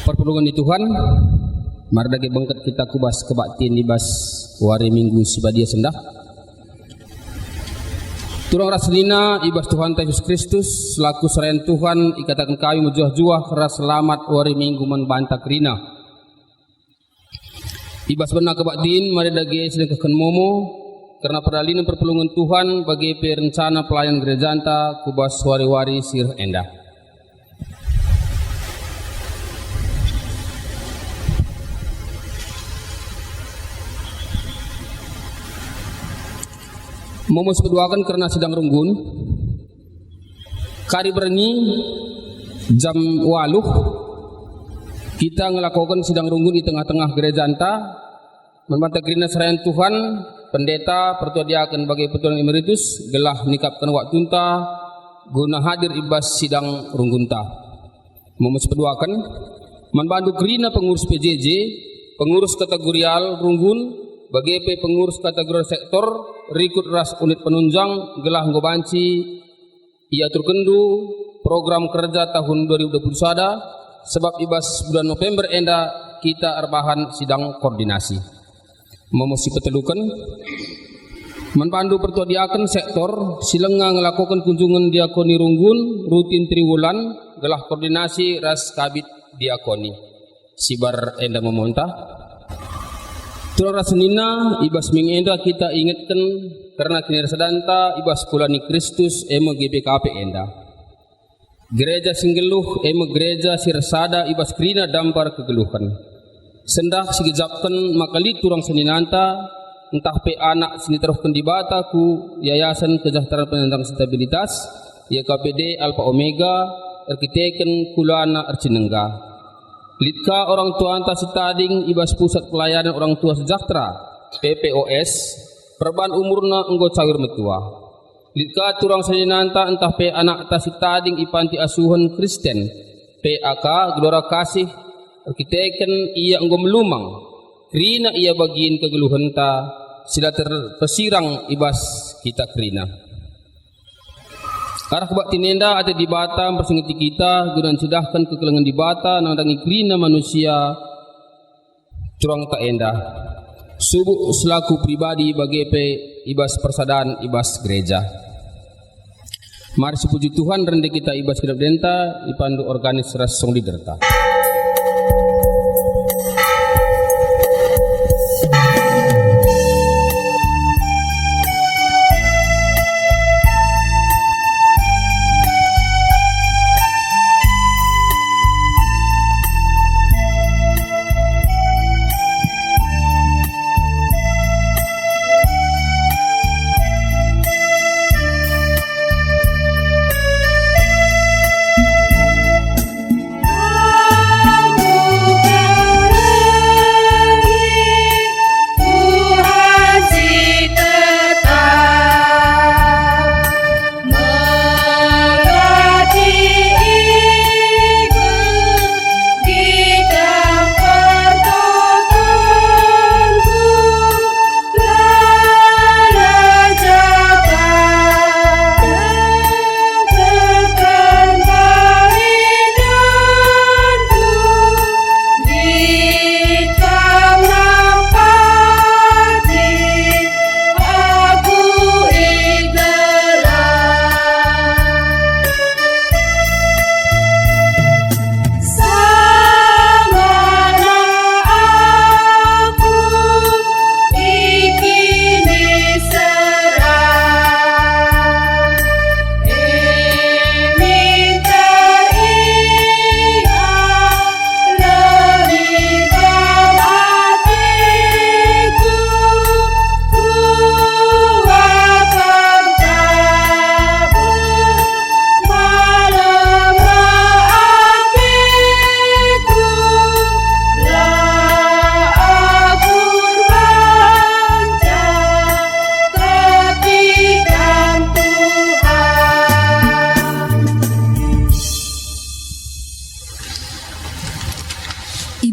Perpulungan di Tuhan, mardagi bangkat kita kubas kebaktiin di bas wari minggu sibadia sendah. Turang rasulina ibas Tuhan Yesus Kristus selaku serayan Tuhan ikatakan kami mujuah-juah keras selamat wari minggu membantah rina. Ibas benar kebaktiin mardagi sedang kekan momo karena peralinan perpulungan Tuhan bagi perencana pelayan gereja anta kubas wari-wari sir endah. Momo sepeduakan karena sedang runggun kari berani jam 8 kita ngelakukan sidang runggun di tengah-tengah gereja anta membantah gerina serayan Tuhan pendeta pertua diakan bagi petualang emeritus gelah nikapkan waktu unta guna hadir ibas sidang runggun ta. Momo sepeduakan membantu gerina pengurus PJJ pengurus kategorial runggun bagi pengurus kategori sektor rikut ras unit penunjang gelah ngobanci ia terkendu program kerja tahun 2021 sebab ibas bulan November enda kita arbahan sidang koordinasi memusi petelukan membantu pertua diakan sektor silenga ngelakukan kunjungan diakoni runggun rutin triwulan gelah koordinasi ras kabit diakoni sibar enda memontah. Turang rasunina ibas mingenda kita ingatkan karena kini sedanta ibas kulani Kristus emo GBKP enda. Gereja singgeluh emo gereja sirsada ibas krina dampar kegeluhan. Sendah sigejapkan makali turang seninanta entah pe anak sini teruskan di bataku Yayasan Kesejahteraan Penyandang Disabilitas YKPD Alpha Omega arkiteken kulana arcinengga. Litka orang tua anta sitading ibas pusat pelayanan orang tua sejahtera PPOS perban umurna enggo cawir metua. Litka turang seninanta entah pe anak ta sitading ipanti asuhan Kristen PAK Gelora Kasih arkiteken ia enggo melumang krina ia bagiin kegeluhan ta sila terpesirang ibas kita krina. Arah kebak tinenda ada di bata bersengiti kita guna sedahkan kekelengan di bata nandangi krina manusia curang tak endah subuh selaku pribadi bagi ibas persadaan ibas gereja. Mari sepuji Tuhan rendah kita ibas kedap denta ipandu organis rasong liderta.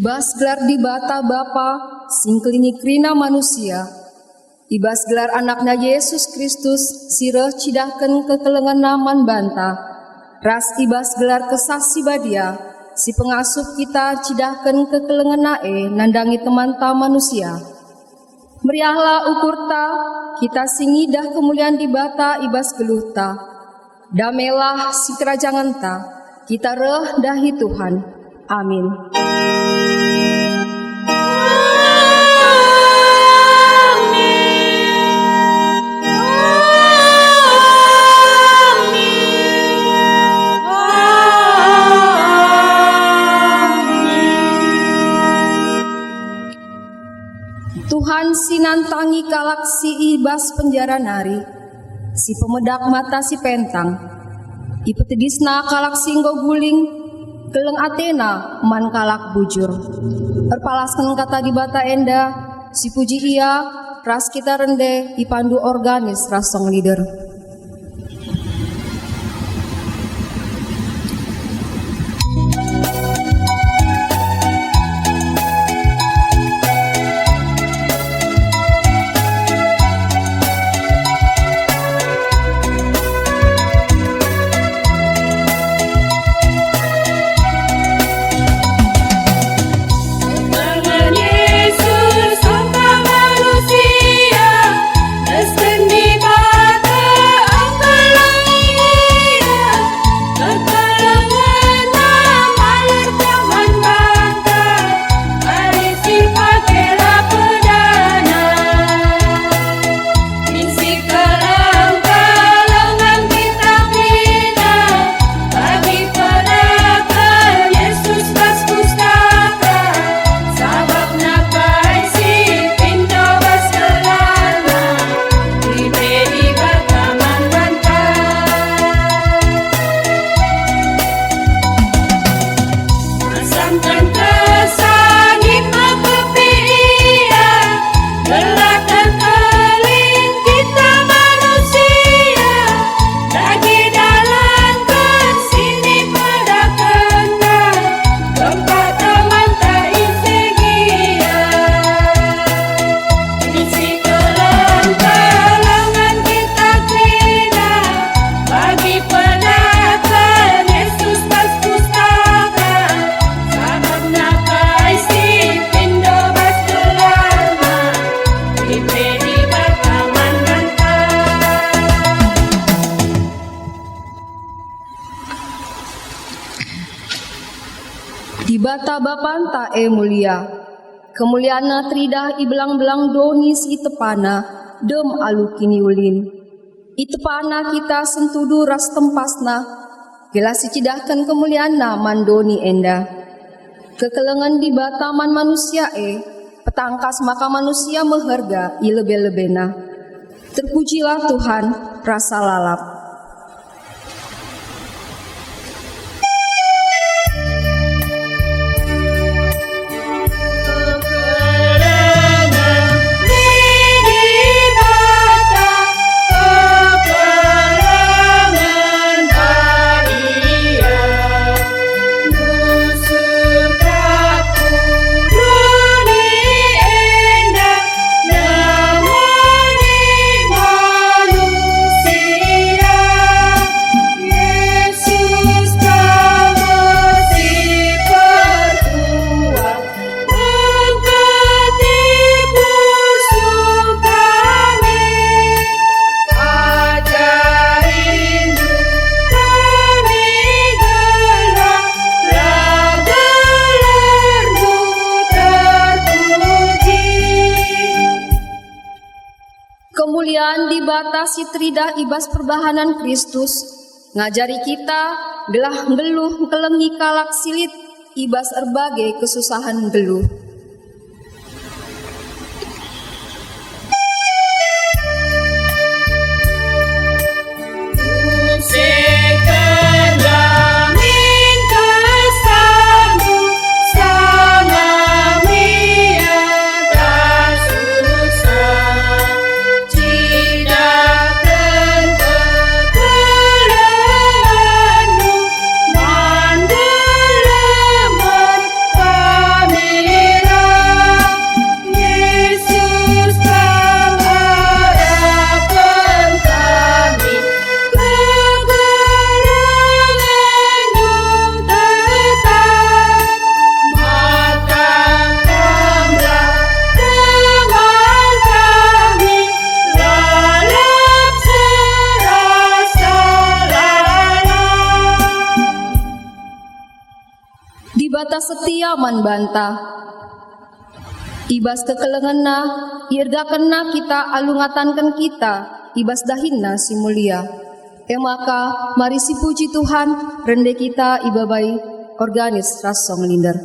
Ibas gelar di bata Bapa, singkelini krina manusia. Ibas gelar anaknya Yesus Kristus, sireh cidahkan kekelengan naman banta. Ras ibas gelar kesaksi badia, si pengasuh kita cidahkan kekelengan nae nandangi teman ta manusia. Meriahlah ukur ta, kita singidah kemuliaan di bata ibas geluh ta. Damelah si kerajaan ta, kita reh dahi Tuhan. Amin. Tuhan sinantangi kalak si ibas penjara nari, si pemedak mata si pentang, ipetedisna kalak singgo guling, keleng Athena man kalak bujur. Erpalaskan kata di bata enda, si puji ia, ras kita rende, ipandu organis rasong leader. Di bata bapanta mulia, kemuliaana tridah ibelang-belang donis itepana, dem alukini ulin. Itepana kita sentudu ras tempasna, gelas cidahkan kemuliaana mandoni enda. Kekelengan di bata man manusia petangkas maka manusia meherga ilebe-lebena. Terpujilah Tuhan, rasa lalap. Kemuliaan dibatasi tridah ibas perbahanan Kristus, ngajari kita gelah geluh kelengi kalak silit ibas erbagai kesusahan geluh. Amin. ibas setia man bantah. Ibas kekelenganna, irgakenna kita alungatankan kita, ibas dahinna si mulia. Maka mari si puji Tuhan, rende kita ibabai organis rasong linder.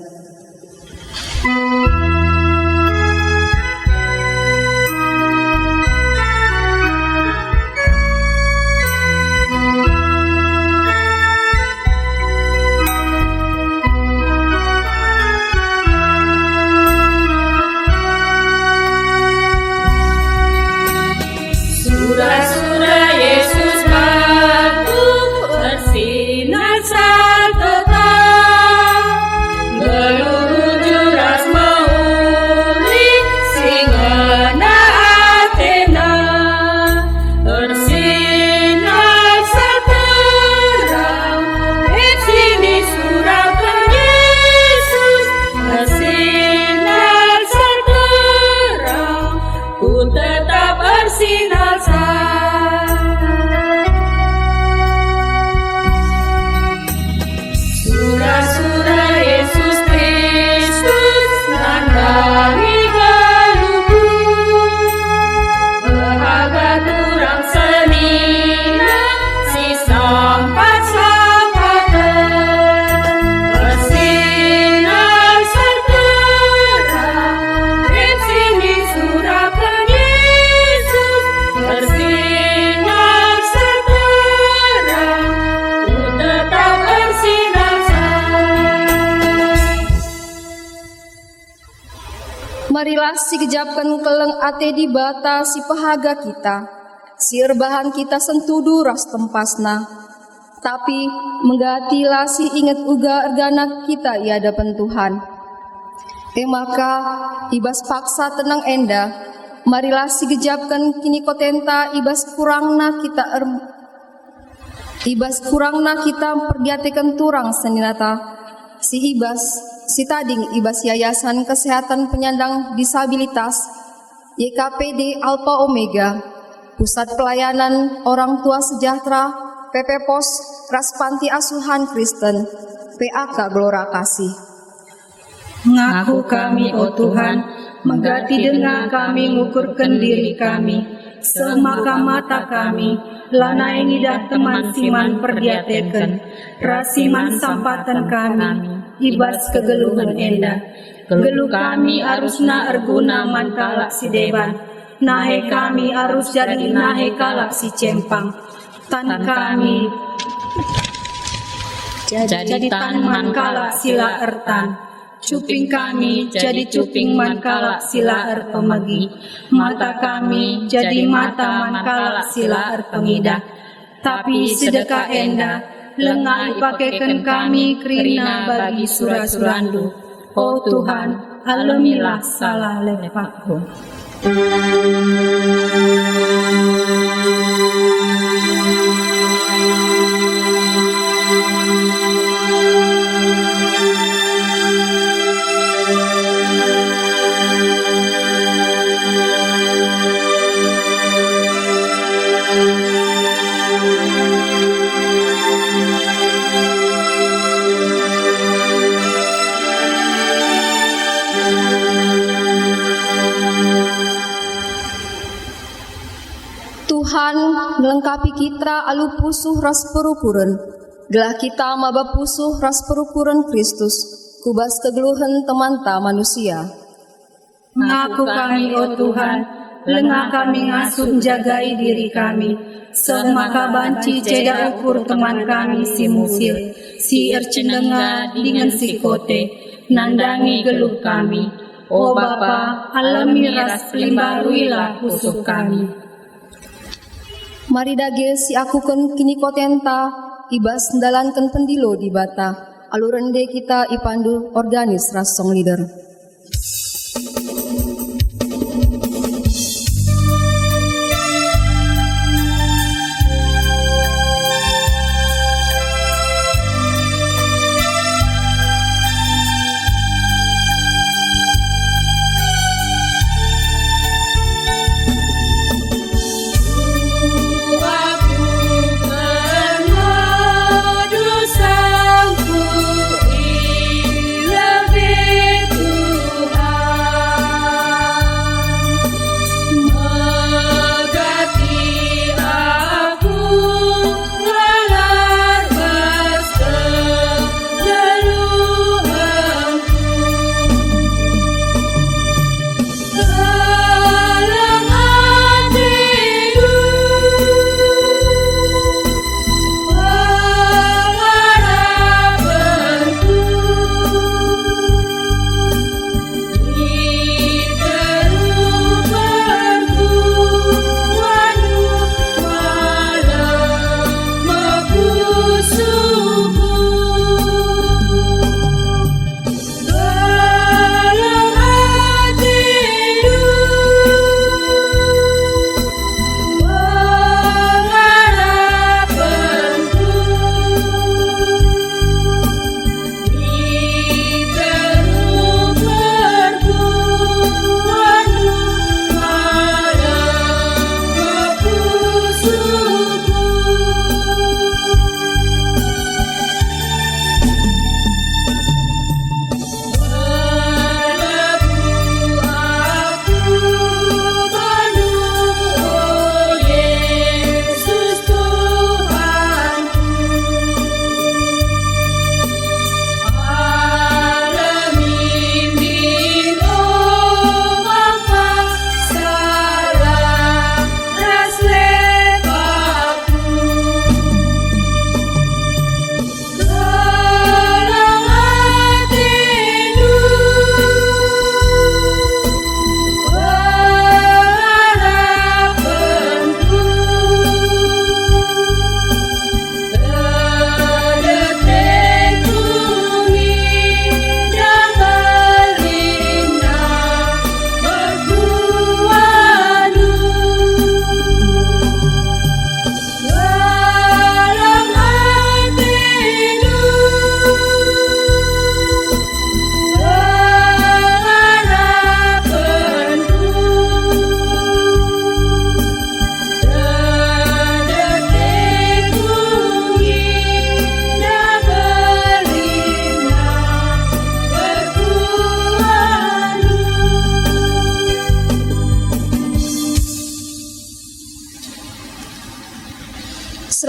Surah-surah Yesus batu bersinar sateta, meluncur ras mauli singana Athena, bersinar seterang di sini surahkan Yesus, bersinar seterang ku tetap bersinar. Surah-surah Yesus Kristus nandangi galuku, berharga turang senina si sampat-sampatan, bersinar seterang di sini surahkan Yesus, bersinar seterang ku tetap bersinar. Marilah si kejapkan keleng ate di bata si pahaga kita, si erbahan kita sentudu ras tempasna. Tapi menggatilah si ingat uga ergana kita i hadapan Tuhan. Maka ibas paksa tenang enda, marilah si kejapkan kini kotenta ibas kurangna kita pergiatekan turang seninata. Si tading ibas Yayasan Kesehatan Penyandang Disabilitas YKPD Alpha Omega, Pusat Pelayanan Orang Tua Sejahtera, PP Pos, Ras Panti Asuhan Kristen, PAK Gelora Kasih. Ngaku kami, oh Tuhan, menggati dengan kami ngukurkan diri kami, semaka mata kami, lana ngidah teman siman perdiateken, rasiman sampatan kami, ibas kegeluhan enda. Geluh kami arusna erguna mankala si deban, nahe kami arus jadi nahe kalak si cempang, tan kami jadi tan mankala sila ertan. Cuping kami jadi cuping mankala sila er pemegi, mata kami jadi mata mankala sila er pengidah. Tapi sedekah enda lengah pakaikan kami krina bagi surah-surandu. Oh Tuhan, alamilah salah lepakku. Tuhan melengkapi kita alu pusuh ras perukuran, gelah kita maba pusuh ras perukuran Kristus, kubas kegeluhan temanta manusia. Ngaku kami, oh Tuhan, lengah kami ngasuh jagai diri kami, semaka banci ceda ukur teman kami si musil, si ercendenga dengan si kote, nandangi geluh kami. Oh Bapa, alami ras pelimbaruilah pusuh kami. Mari dage si akuken kini kotenta, ibas ndalankan pendilo di bata, alurende kita ipandu organis ras song leader. Dosaku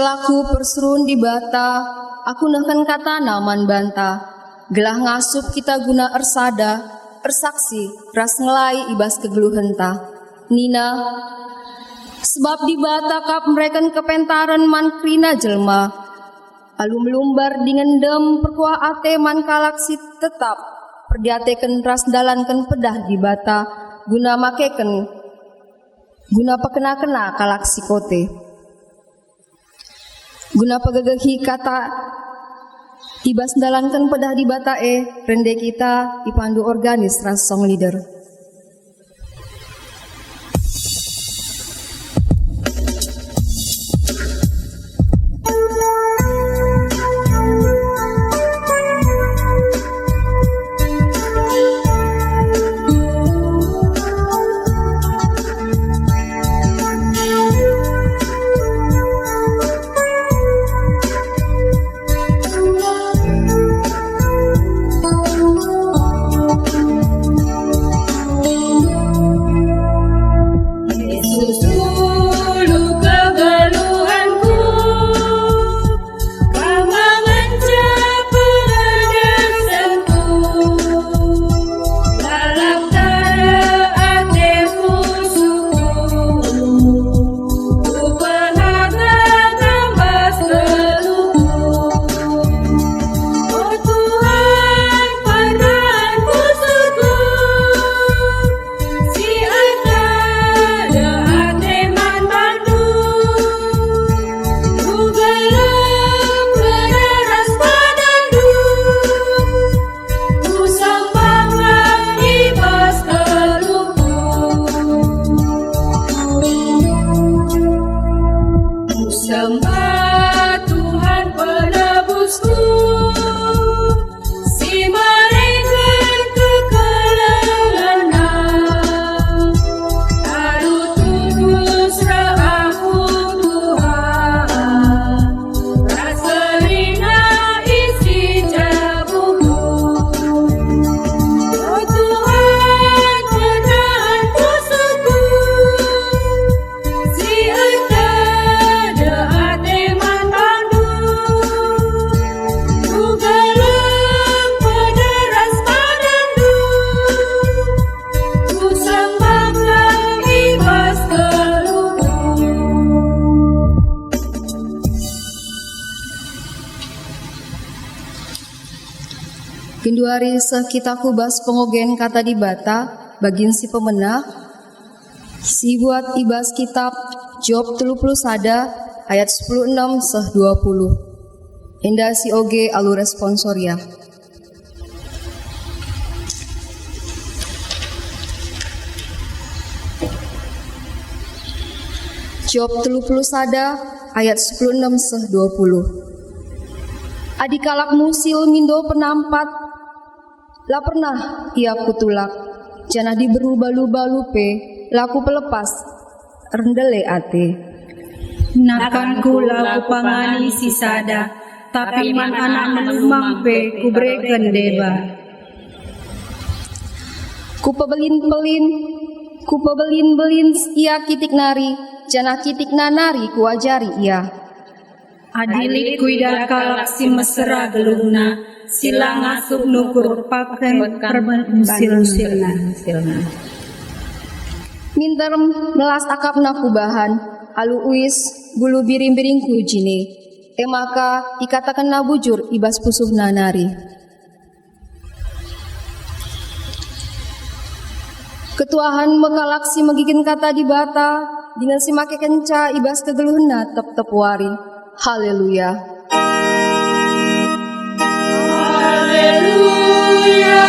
Selaku perserun di bata, aku nehken kata naman banta. Gelah ngasup kita guna ersada, ersaksi, ras ngelai ibas kegeluhenta. Nina, sebab di bata kap mereken kepentaran man krina jelma. Alum lumbar dengan dem perkuah ate man kalaksi tetap. Perdiateken ras dalanken pedah di bata, guna makeken, guna pekena-kena kalaksi kote. Guna pegegehi kata ibas dalankan pedah di batae, rende kita ipandu organis ras song leader. Genduari kita kubas pengogen kata di bata, bagin si pemenah, si buat ibas kitab Job 30 sada ayat 16 seh 20. Indah si oge alu responsoria. Job 30 sada ayat 16 seh 20. Adikalak musil mindo penampat, lah pernah ia kutulak, janah diberu-balu-balupe, laku pelepas, rendele ate. Nakanku laku pangani sisada, tapi man anak melumang pe kubreken deba. Kupebelin-belin ia kitik nari, janah kitik nanari kuajari ia. Adilik kuidar kalak si mesra gelungna, sila ngasup nukur paken perben-silna. Minter melas akapna kubahan, alu uis bulu biring-biringku jine. Maka ikatakan na bujur ibas pusuh nanari. Ketuahan megalaksi megikin kata di bata, dengan si make kenca ibas kegeluhna tep-tep wari. Haleluya. Haleluya.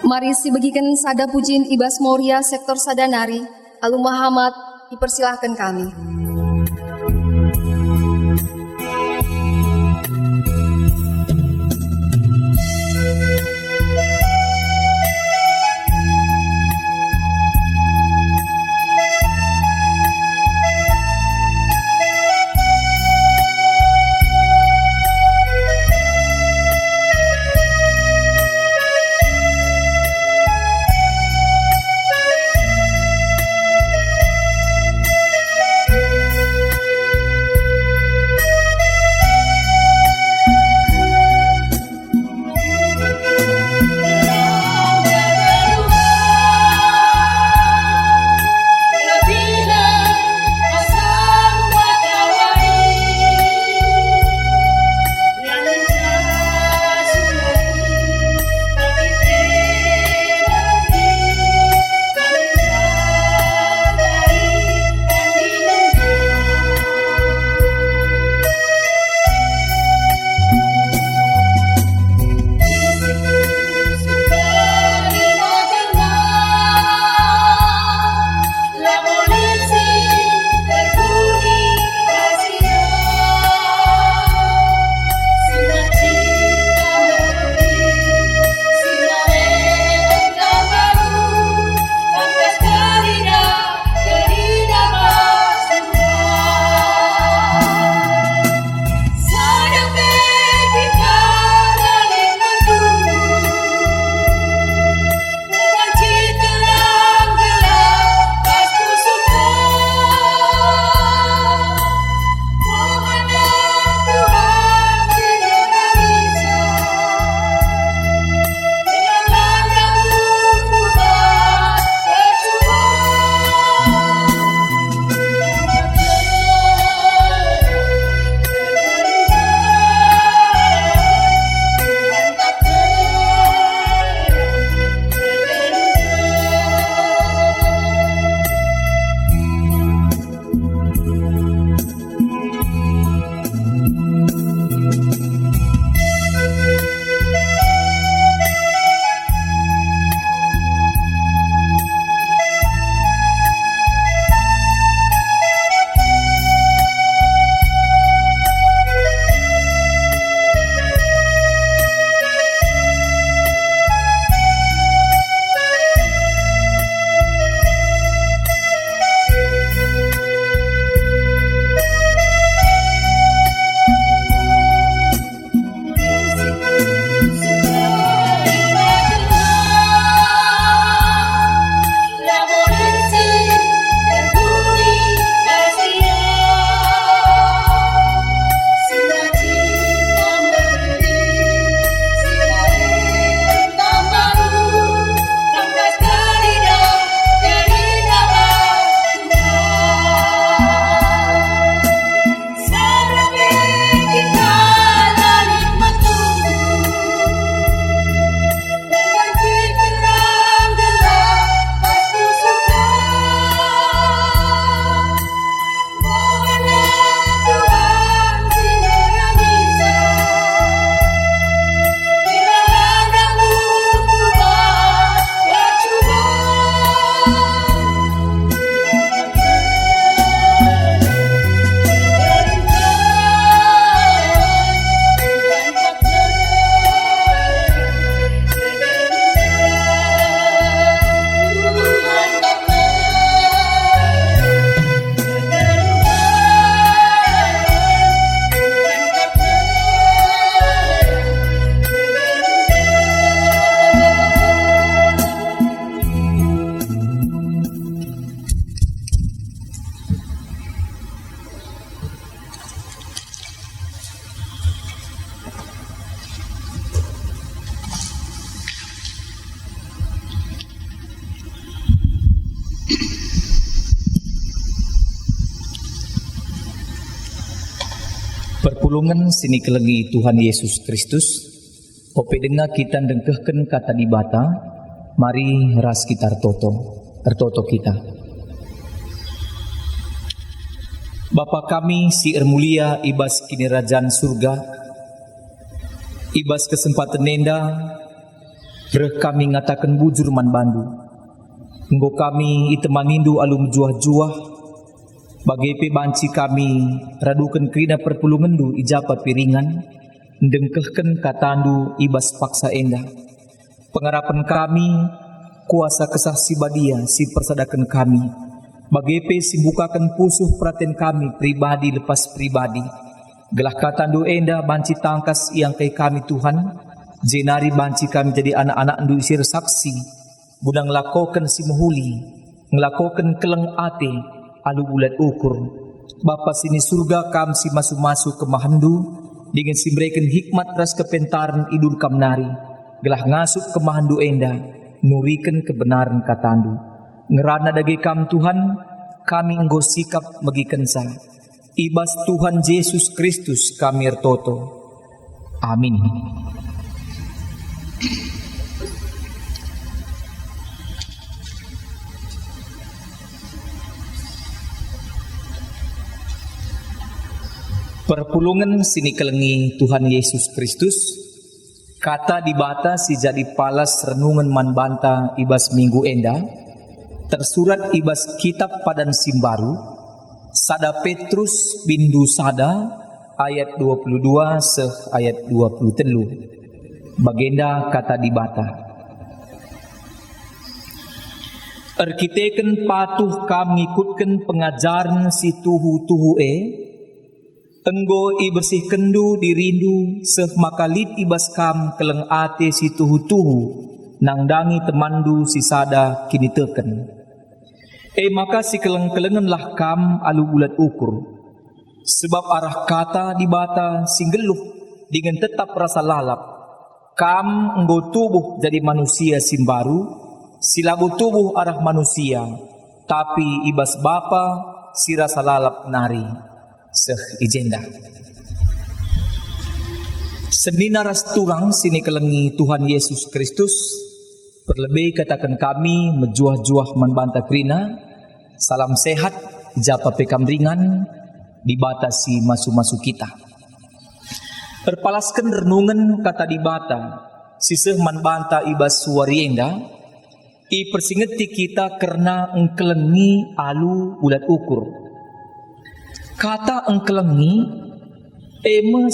Mari si bagikan sada pujian ibas Moria sektor Sadanari, Alu Muhammad dipersilahkan kami. Perpulungan sini kelengi Tuhan Yesus Kristus, ope dengar kita dengkehken kata di bata, mari ras kita tertoto kita. Bapa kami si mulia ibas kini kerajaan surga, ibas kesempatan nenda, reh kami ngatakan bujur man bandu, enggo kami itemanindu alum juah-juah, bagi banci kami radukan kerina perpulungandu ijapa piringan, dengkehken katandu ibas paksa endah. Pengarapan kami, kuasa kesah si badia si persadakan kami, bagi si bukakan pusuh perhatian kami pribadi lepas pribadi. Gelah katandu endah banci tangkas yang kay kami Tuhan, jenari banci kami jadi anak-anak ndu isir saksi, guna ngelakokan si muhuli, ngelakokan keleng ate, alu bulat ukur. Bapa sini surga kam si masu-masu ke mahandu, dengan si mereka hikmat ras kepentaran idul kam nari, gelah ngasup ke mahandu enda, nurikan kebenaran katandu. Ngerana dagi kam Tuhan, kami enggo sikap megikan sa. Ibas Tuhan Yesus Kristus kami ertoto. Amin. Perpulungan sini kelengi Tuhan Yesus Kristus, kata dibata si jadi palas renungan man banta ibas minggu enda, tersurat ibas kitab padan simbaru, sada Petrus bindu sada ayat 22 seh ayat 23. Bagenda kata dibata. Erkiteken patuh kami ngikutkan pengajaran si tuhu-tuhu enggo i bersih kendu dirindu seh makalit ibas kam keleng ate si tuhu-tuhu nangdangi temandu si sada kini teken. Maka si keleng-kelengan lah kam alu bulat ukur, sebab arah kata dibata singgeluh dengan tetap rasa lalap. Kam enggo tubuh jadi manusia simbaru, silabu tubuh arah manusia, tapi ibas bapa si rasa lalap nari. Seh ijenda. Senina ras turang sini kelengi Tuhan Yesus Kristus, perlebih katakan kami menjuah-juah membantah krina, salam sehat, japa pekam ringan, dibatasi masu-masu kita. Perpalaskan renungan kata dibata, siseh membantah ibas suarienda, i persingeti kita karena engkelengi alu ulat ukur. Kata engkelengi,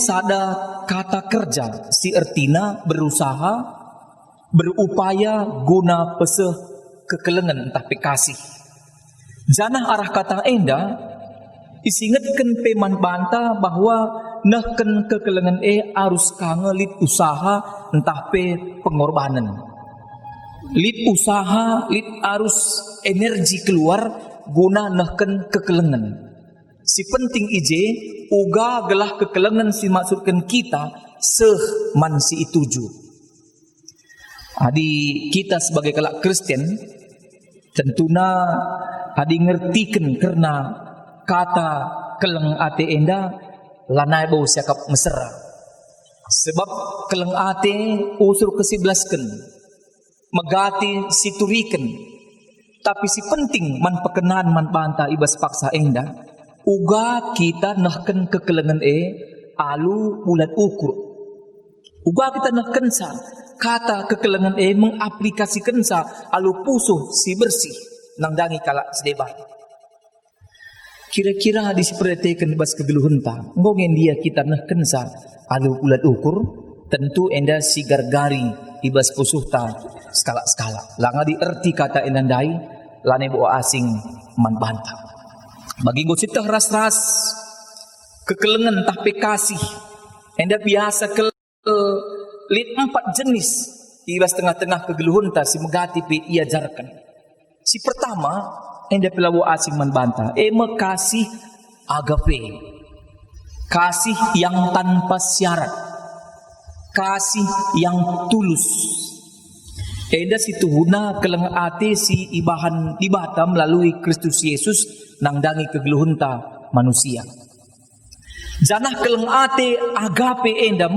sada kata kerja, si ertina berusaha, berupaya guna peseh kekelengan entah kasih. Janah arah kata enda, isingetken peman banta bahwa nahken kekelengan arus kangelit usaha entah pengorbanan. Lit usaha, lit arus energi keluar guna nahken kekelengan. Si penting ije uga gelah kekelengan si maksudkan kita seh man si ituju. Adi kita sebagai kelak Kristen tentuna adi ngertikan karena kata keleng ate enda lanai bau siakap mesra. Sebab keleng ate usur kesiblasken megati situriken. Tapi si penting man pekenan man banta ibas paksa enda uga kita nahken kekelengan alu bulat ukur. Uga kita nahken sa kata kekelengan mengaplikasikan sa alu pusuh si bersih nangdangi kalak sedebat. Kira-kira di sepertikan bas kegeluhan ta ngongen dia kita nahken sa alu bulat ukur, tentu enda si gargari ibas pusuh ta skala-skala. Langa dierti kata endandai lane bo asing man bantah. Bagi gositah ras-ras kekelengan tapi kasih enda biasa ke lit 4 jenis ibas tengah-tengah kegeluhun ta si megati pi iajarkan. Si pertama enda pelawo asing membantah kasih agape, kasih yang tanpa syarat, kasih yang tulus. Eda situhuna keleng ate si ibahan ibata melalui Kristus Yesus nangdangi kegeluhunta manusia. Janah keleng ate agape enda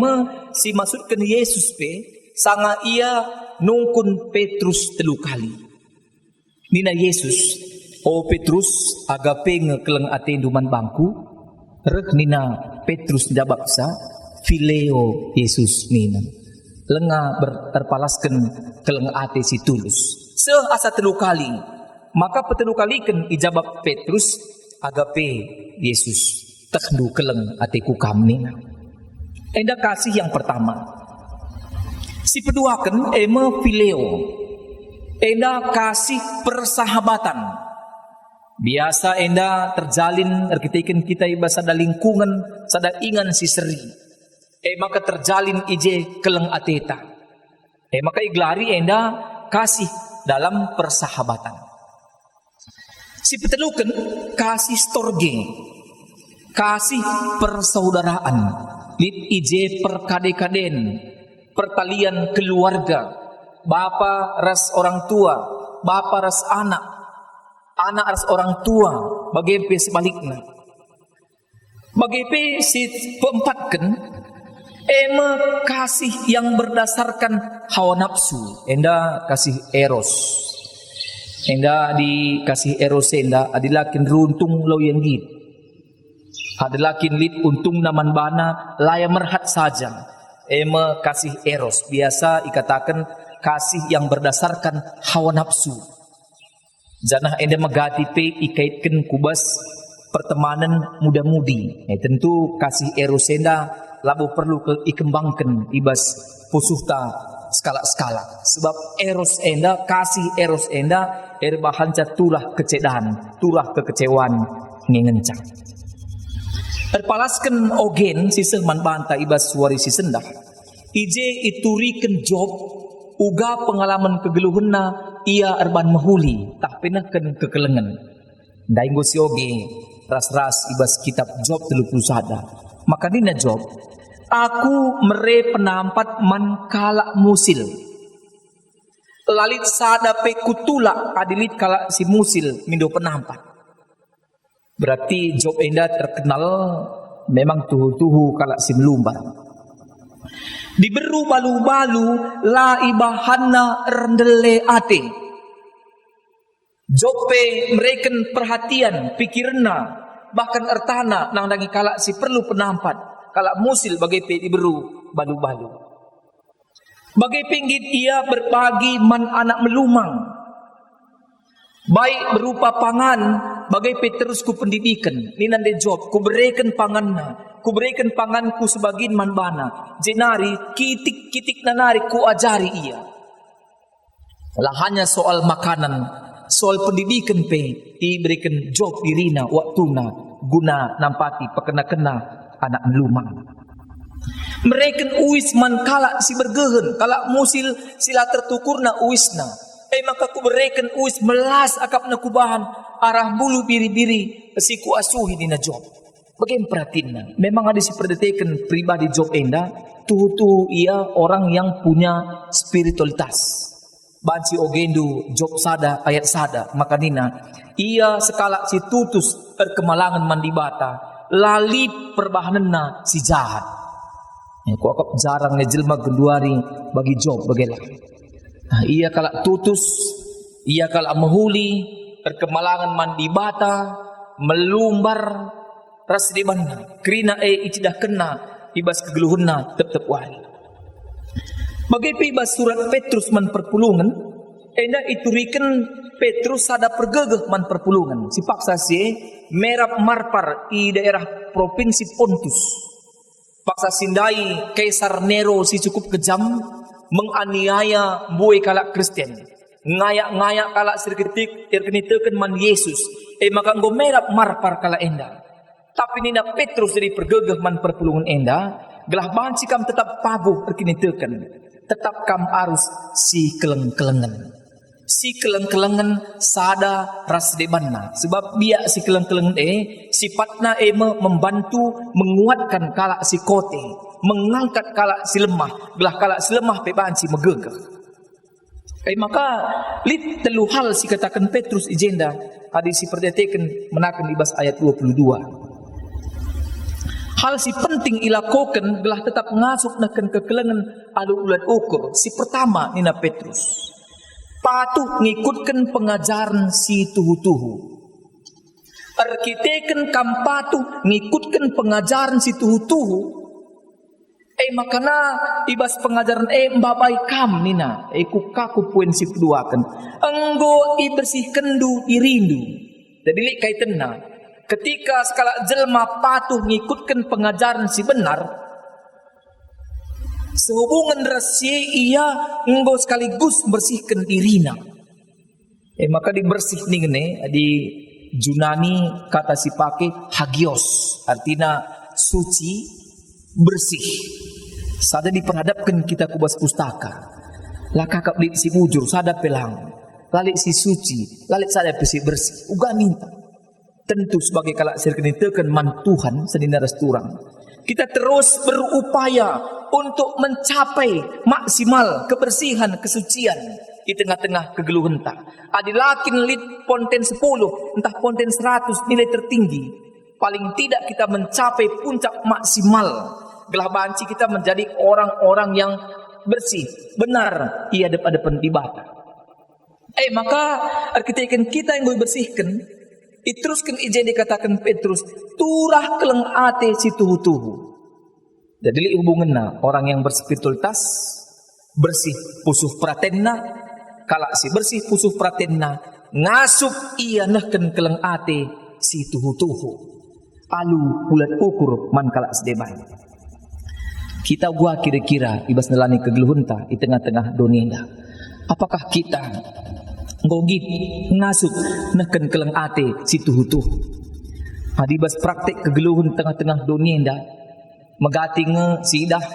si maksudkan Yesus pe sanga ia nungkun Petrus 3 kali. Nina Yesus, o Petrus agape ngekeleng ate duman bangku, rek nina Petrus jabab sa Phileo Yesus nina. Lenga terpalaskan keleng ate si tulus. Seasa 3 kali. Maka petelu kali kan ijabab Petrus agape Yesus. Tekdu keleng atiku kami. Enda kasih yang pertama. Si kedua kan ema Phileo. Enda kasih persahabatan. Biasa enda terjalin arkitekin kita iba sada lingkungan, sada ingan si seri. Maka terjalin ije keleng ateta. Maka iglari enda kasih dalam persahabatan. Si petelukan kasih storge. Kasih persaudaraan, lid ije perkade-kaden, pertalian keluarga, bapa ras orang tua, bapa ras anak, anak ras orang tua, bagaimana sebaliknya. Bagaimana si keempat kan, kasih yang berdasarkan hawa nafsu, enda kasih eros, enda dikasih eros enda adilakin runtung lo yang gitu. Adalah kinlit untung naman bana laya merhat saja. Kasih eros. Biasa ikatakan kasih yang berdasarkan hawa nafsu. Janah enda megati pe ikaitkan kubas pertemanan muda-mudi. Tentu kasih eros enda labu perlu ikembangkan ibas pusuhta skala-skala. Sebab eros enda, kasih eros enda erbahanca tulah kecedahan, tulah kekecewaan ngengencang. Terpalaskan ogen si seman banta ibas suari si sendah. Ije ituriken job uga pengalaman kegeluhena ia erban mahuli tak penaken kekelengan. Dainggo si oge ras-ras ibas kitab job 30 sada. Maka dina job aku mere penampat man kala musil. Lalit sada pe kutula adilit kala si musil mindo penampat. Berarti job enda terkenal memang tuhu-tuhu kalak sim lumbar. Diberu balu-balu la ibahana rendele ate. Job pe mereken perhatian pikirna bahkan ertana nang dangi kalak si perlu penampat kalak musil bagai pe diberu balu-balu. Bagai pinggit ia berbagi man anak melumang. Baik berupa pangan, bagai Petrus ku pendidikan, ni nande job, ku berikan panganna, ku berikan panganku sebagian manbana, jenari kitik-kitik nanari ku ajari ia. Lah hanya soal makanan, soal pendidikan pe, diberikan job dirina waktuna, guna nampati pekena-kena anak melumang. Mereka uis man kalak si bergehen, kalak musil sila tertukurna uisna. Maka ku berikan uis melas akap na kubahan arah bulu biri-biri si ku asuhi dina job. Bagaimana perhatiin? Memang ada si perdetekan pribadi job enda, tuh ia orang yang punya spiritualitas. Banci ogendu job sada ayat sada maka nina ia sekala si tutus terkemalangan mandibata lali perbahanana si jahat. Ku akap jarang ngejelma genduari bagi job bagaimana. Nah, ia kalak tutus, ia kalak menghuli, perkemalangan mandibata, melumbar, ras di mana, kerina icidah kena, ibas kegeluhuna tetap wali. Bagai ibas surat Petrus man perpulungan, enda iturikan Petrus ada pergegeh man perpulungan. Si paksa si merap marpar di daerah provinsi Pontus. Paksa sindai Kaisar Nero si cukup kejam, menganiaya buai kalak Kristen, ngayak-ngayak kalak serketik terkenitekan man Yesus. Maka engkau merap marpar kalak enda. Tapi nina Petrus dari pergegeh man perpulungan enda, gelah banci kam tetap paguh terkenitekan, tetap kam arus si keleng-kelengan. Si keleng-kelengan sada ras debanna. Sebab biak si keleng-kelengan sifatna membantu menguatkan kalak si kote, mengangkat kalak si lemah, belah kalak si lemah peban si megegah. Maka lit telu hal si katakan Petrus ijenda hadis si perdetekan menakan libas ayat 22. Hal si penting ilakokan gelah tetap ngasuk naken kekelengan alu ulat ukur. Si pertama Nina Petrus, patuh ngikutkan pengajaran si tuhu-tuhu. Arkiteken kam patuh ngikutkan pengajaran si tuhu-tuhu. Makana ibas pengajaran mbabai kam Nina. Kukaku puen si keduakan. Enggo ibersihkan du irindu. Jadi li kaitanna. Ketika skala jelma patuh ngikutkan pengajaran si benar, sehubungan rahasia ia enggo sekaligus bersihkan dirina. Maka dibersih nih di Junani kata si pakai hagios, artinya suci, bersih. Sada diperhadapkan kita kubas pustaka. Lah kakak beli si bujur, sada pelang. Lalik si suci, lalik sada si bersih. Uga minta. Tentu sebagai kalak sirkenitekan man Tuhan sedina resturang. Kita terus berupaya untuk mencapai maksimal kebersihan, kesucian di tengah-tengah kegeluhan tak. Adilakin lit ponten 10, entah ponten 100 nilai tertinggi. Paling tidak kita mencapai puncak maksimal. Gelah banci kita menjadi orang-orang yang bersih, benar, ia depan dibata. Maka arkiteken kita yang bersihkan, iteruskan ijin dikatakan Petrus, turah keleng ate si tuhu-tuhu. Jadi hubunganna orang yang berspiritualitas, bersih pusuh pratenna, kalak si bersih pusuh pratenna, ngasup ia nahken keleng ate si tuhu-tuhu. Alu ulat ukur man kalak sedebai. Kita gua kira-kira ibas nelani kegeluhunta di tengah-tengah dunia. Apakah kita ngogit ngasut neken keleng ate si tuhu-tuh. Adibas praktek kegeluhun tengah-tengah dunia dah megati nge sidah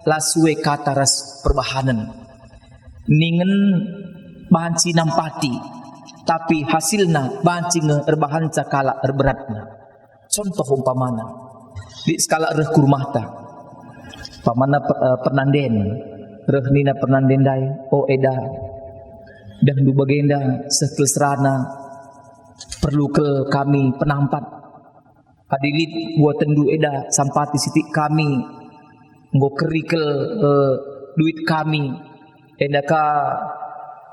lasue kata ras perbahanan. Ningen banci nampati tapi hasilna banci nge erbahan cakala erberatna. Contoh umpamana di skala reh kurmata. Pamana pernanden rehnina pernanden dai eda dan du bagenda sekel serana perlu ke kami penampat adilit buat tendu eda sampati sitik kami nggo kerikel duit kami endaka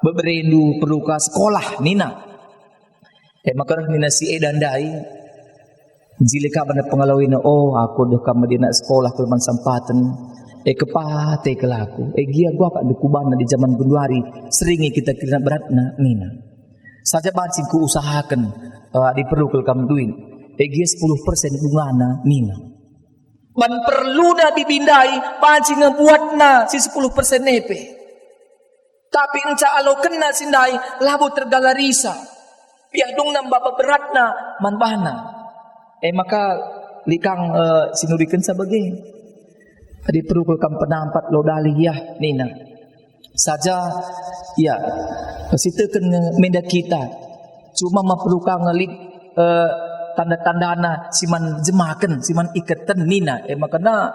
beberendu perlu ke sekolah nina maka rehnina si eda dai jilika pada pengalawina aku dah kama dia nak sekolah kelman sampatan kepate kelaku gia gua kak dekubana di zaman Gunduari seringi kita kira beratna nina saja banci ku usahakan diperlu kel kam duit gia 10% bungana nina ban perlu na dibindai banci ngebuatna si 10% nepe tapi enca alo kena sindai labu tergalarisa piah dong nambah beratna manbahna maka likang sinurikan sebagai adi perlu kam penampat lo dali ya nina saja ya pasitekan menda kita cuma maperlukan ngelik tanda-tandana siman jemaken siman ikatan nina maka na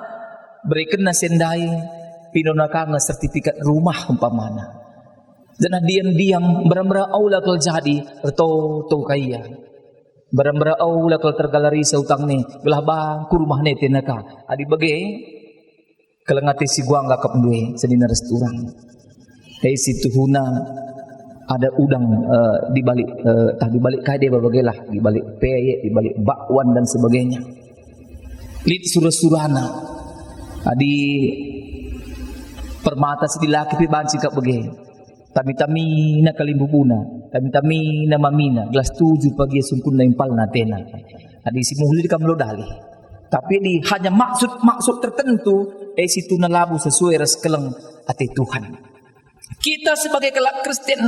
berikan sendai pinonaka sertifikat rumah umpamana dan diam-diam beramra aula kal jadi to kaya beramra aula kal tergalari sautang ni belah bang ku rumah ni tenaka adi bage kelengati si gua enggak kapendue sedina restoran si tuhuna ada udang di balik di balik kade babagelah di balik peye di balik bakwan dan sebagainya lit surah-surana adi permata si laki pi banci kap bage tami-tami na kalimbubuna tami-tami na mamina gelas 7 pagi sungkun na impal na tena adi si muhli kam lo dali tapi di hanya maksud tertentu situ nalabu sesuai ras keleng ati Tuhan. Kita sebagai kelak Kristen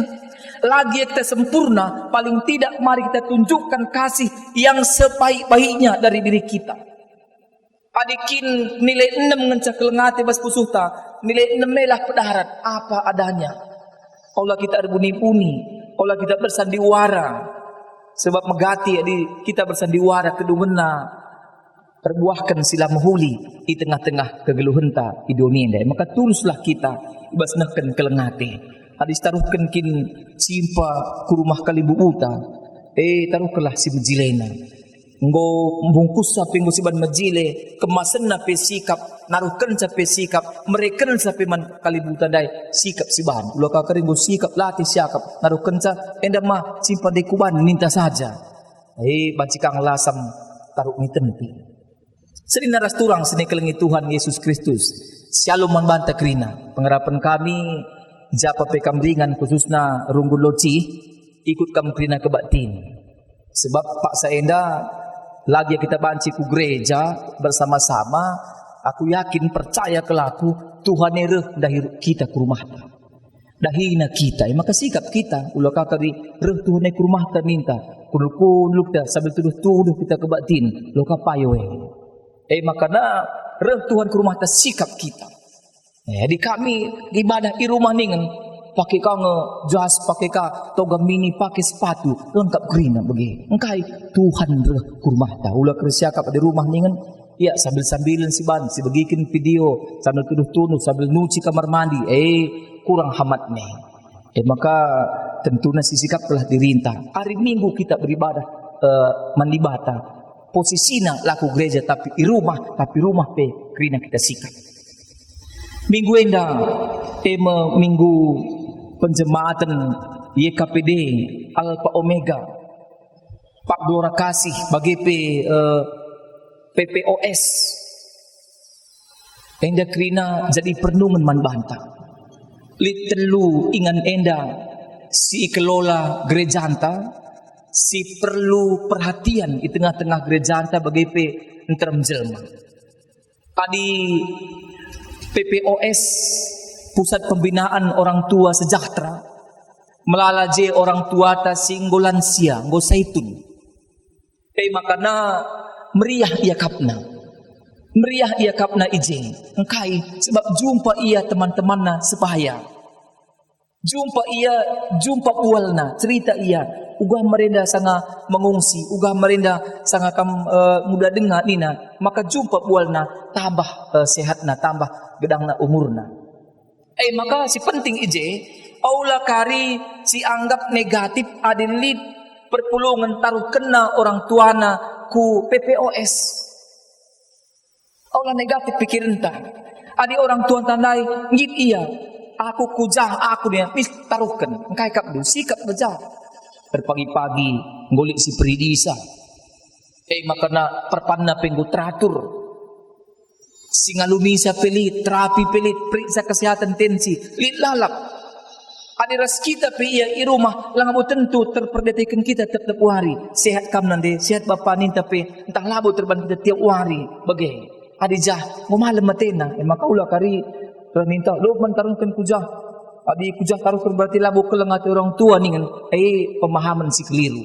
lagi kita sempurna, paling tidak mari kita tunjukkan kasih yang sebaik-baiknya dari diri kita. Adikin nilai 6 ngencak kelengati bas pusuhta, nilai 6 melah pedaharat apa adanya. Allah kita berbuni-buni, Allah kita bersandiwara. Sebab megati kita bersandiwara kedungena perbuahkan sila mahuli di tengah-tengah kegeluhenta di dunia maka tuluslah kita ibasnahkan kelengate hadis taruhkan kin simpa ku rumah kalibu uta taruhkanlah si bujilena nggo bungkus sapi nggo siban majile kemasen na pe sikap naruhken sape sikap mereken sape man kalibutan dai sikap siban ulah ka kering nggo sikap latih siakap naruhken sa enda mah simpan de kuban minta saja banci kang lasam taruh ni tempi sering naras turang seni kelengi Tuhan Yesus Kristus shalom man banta krina pengharapan kami japa pe kamringan khususna Runggun Loci ikut kam krina kebatin sebab Pak Saenda lagi kita banci ku gereja bersama-sama aku yakin percaya kelaku Tuhan ereh dahi kita ke rumah dahina kita maka sikap kita ulah kakari reh Tuhan ke rumah ta minta kunul dah sambil tuduh kita kebatin lo kapayo makana reh Tuhan ke rumah ta sikap kita di kami ibadah di rumah ningen pakai ka jas pakai ka toga mini pakai sepatu lengkap green bagi engkai Tuhan reh kurmah ta ulah kersiakap di rumah ningen ya sambil-sambilan si bagikin video sambil tuduh sambil nuci kamar mandi kurang hamat nih maka tentunya si sikap telah dirintah hari Minggu kita beribadah mandi bata posisinya laku gereja tapi rumah pe krina kita sikap minggu endang minggu penjemaatan YKPD Alpha Omega Pak Glora Kasih bagi PPOS enda krina jadi pernungan man bantang litelu ingan enda si kelola gereja anta si perlu perhatian di tengah-tengah gereja anta bagi enterem jelma tadi PPOS Pusat Pembinaan Orang Tua Sejahtera melalaje orang tua ta singgo lansia nggo saitun makana meriah ia kapna ije engkai sebab jumpa ia teman-temanna sepaya jumpa pualna cerita ia ugah merenda sanga mengungsi ugah merenda sanga kam muda dengar nina maka jumpa pualna tambah sehatna tambah gedangna umurna maka si penting ije aula kari si anggap negatif adilit perpulungan taruh kena orang tuana ku PPOS aula negatif pikiran ta adi orang tua tandai ngit iya aku kujah aku dia mis taruhkan engkai kap du sikap beja berpagi-pagi ngolik si pridisa makana perpanna penggo teratur singalumisa pelit, terapi pelit, periksa kesehatan tensi, lit lalap. Ada ras kita pe i rumah lang abo tentu terperdetekan kita tiap hari. Sehat kam nande, sehat bapa nin tapi entah labo terban kita tiap hari. Bagai adi jah mo malam matena, maka ulah kari minta lo mentarungkan kujah. Adi kujah taruh berarti labo kelengat orang tua ningen. Pemahaman si keliru.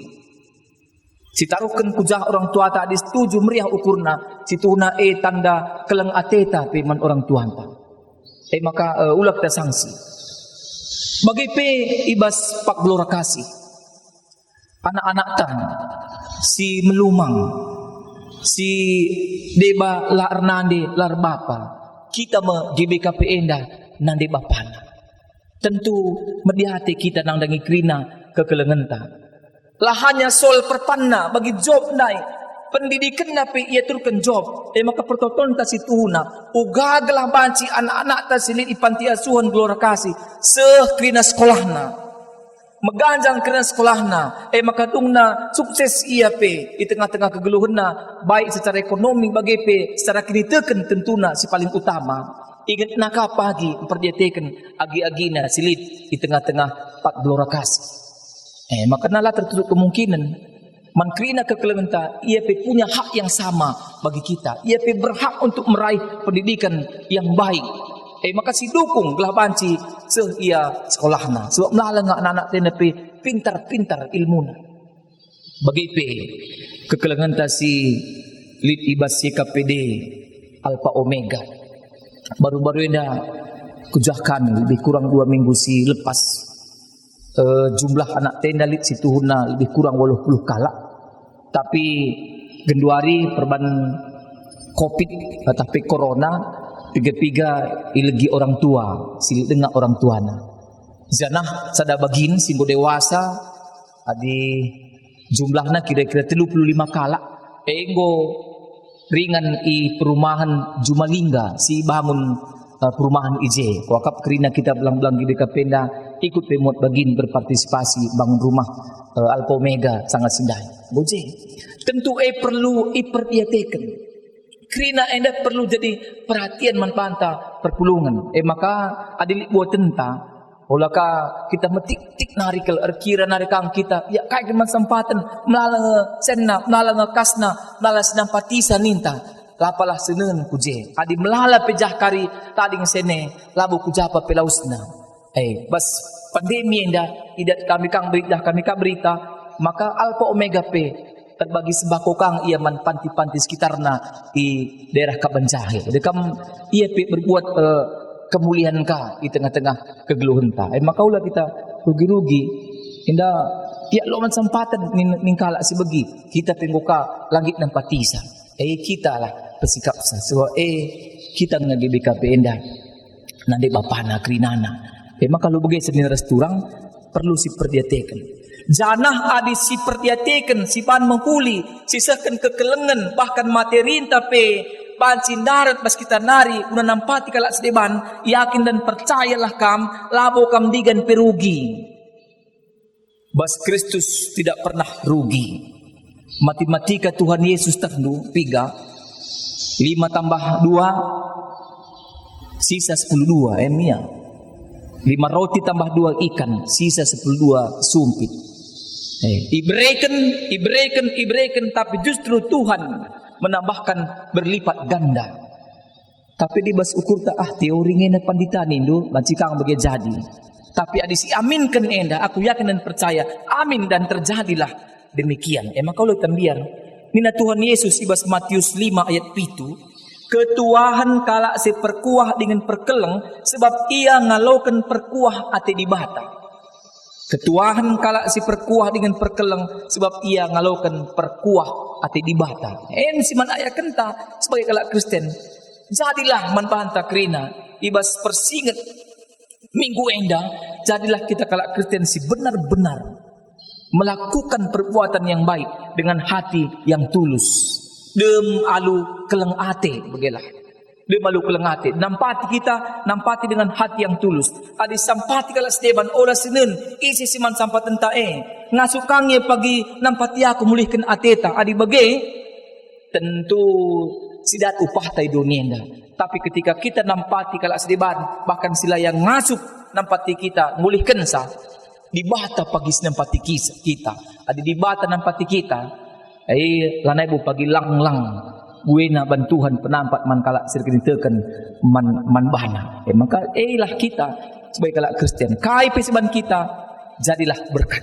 Si taruhkan kujah orang tua tak disetuju meriah ukurna si tuna tanda keleng ateta peman orang tua anta maka ulah kita sanksi bagi ibas Pak Glora Kasih anak-anak tan si melumang si deba lar nande lar bapa kita di BKP enda nande bapana tentu mediate kita nang dangi krina kekelengenta lahannya sol perpanna bagi job naik pendidikan napi ia turkan job maka pertoton ta situna uga gelah banci anak-anak ta silit di panti asuhan Glora Kasih krina sekolahna meganjang krina sekolahna maka tungna sukses ia di tengah-tengah kegeluhna baik secara ekonomi bagi secara kini teken tentuna si paling utama ingat naka pagi memperdiatekan agi-agina silit di tengah-tengah Pak Glora Kasih maka nalah tertutup kemungkinan mankrina kekelengenta ia punya hak yang sama bagi kita ia berhak untuk meraih pendidikan yang baik maka si dukung gelah banci ia sekolahna sebab melaleng anak-anak tena pintar-pintar ilmuna bagi kekelengenta si Lid Ibas YKPD Alpha Omega baru-baru ini kujahkan lebih kurang 2 minggu si lepas jumlah anak tenda lit situhuna lebih kurang 80 kalak tapi genduari perban covid tapi corona piga-piga ilegi orang tua silit dengar orang tuana zanah sada bagin singgo dewasa adi jumlahna kira-kira 35 kalak Ego ringan i perumahan Jumalingga si bangun perumahan IJ. Kuakap kerina kita belang-belang di Penda ikut pemot bagin berpartisipasi bangun rumah Alfa Omega sangat sindai. Boje. Tentu perlu perhatikan. Kerina enda perlu jadi perhatian manpanta perpulungan. Maka adilik buat tenta. Olaka kita metik-tik narikal erkira narikang kita. Ya kayak man sempatan melalanga senna, melalanga kasna, melalanga senang patisa ninta. Lapalah senen kuje. Adi melala pejah kari tading sene labu kujapa pelausna. Bas pandemi enda tidak kami kang berita maka Alfa Omega P terbagi sembako kang ia man panti-panti sekitarna di daerah Kabanjahe. Jadi kam ia berbuat kemuliaan ka di tengah-tengah kegeluhan ta. Maka ulah kita rugi-rugi inda ya lo man sempatan ningkala si begi kita tenggoka langit nang patisa. Kita lah bersikap sesuai kita ngagi BKP enda nande bapana krinana. Maka lu bagi sedina resturang perlu si perdiatekan. Janah adi si perdiatekan si pan menghuli sisakan kekelengan bahkan materi tapi pancin darat pas kita nari una nampati kalak sedeban yakin dan percayalah kam labo kam digan perugi. Bas Kristus tidak pernah rugi. Matematika Tuhan Yesus terdu 3 5 tambah 2 sisa 12 ya. 5 roti tambah 2 ikan sisa 12 sumpit. Iberikan tapi justru Tuhan menambahkan berlipat ganda. Tapi di bas ukur tak teori ngena panditan Indo bancikang bagi jadi. Tapi adisi aminkan enda aku yakin dan percaya amin dan terjadilah demikian. Maka kalau tambiar nina Tuhan Yesus ibas Matius 5 ayat 7 ketuahan kalak si perkuah dengan perkeleng sebab ia ngalokan perkuah ate di bata. Ketuahan kalak si perkuah dengan perkeleng sebab ia ngalokan perkuah ate di bata. Si man ayat kenta sebagai kalak Kristen. Jadilah manpanta krina ibas persinget minggu enda. Jadilah kita kalak Kristen si benar-benar melakukan perbuatan yang baik dengan hati yang tulus. Dem alu keleng ate begilah. Dem alu keleng ate. Nampati kita, nampati dengan hati yang tulus. Adi sampati kalak sedeban ola senen isi siman sampat enta ngasukangnya pagi nampati aku mulihkan ateta. Adi bagi tentu sidat upah tai dunia enda. Tapi ketika kita nampati kalak sedeban bahkan sila yang ngasuk nampati kita mulihkan sa di bata pagi nampati kita. Adi di bata nampati kita. Lanai bu pagi lang-lang buena bantuan penampat man kalak sirkinitekan man bana. Maka lah kita sebagai kalak Kristen kai pesiban kita jadilah berkat.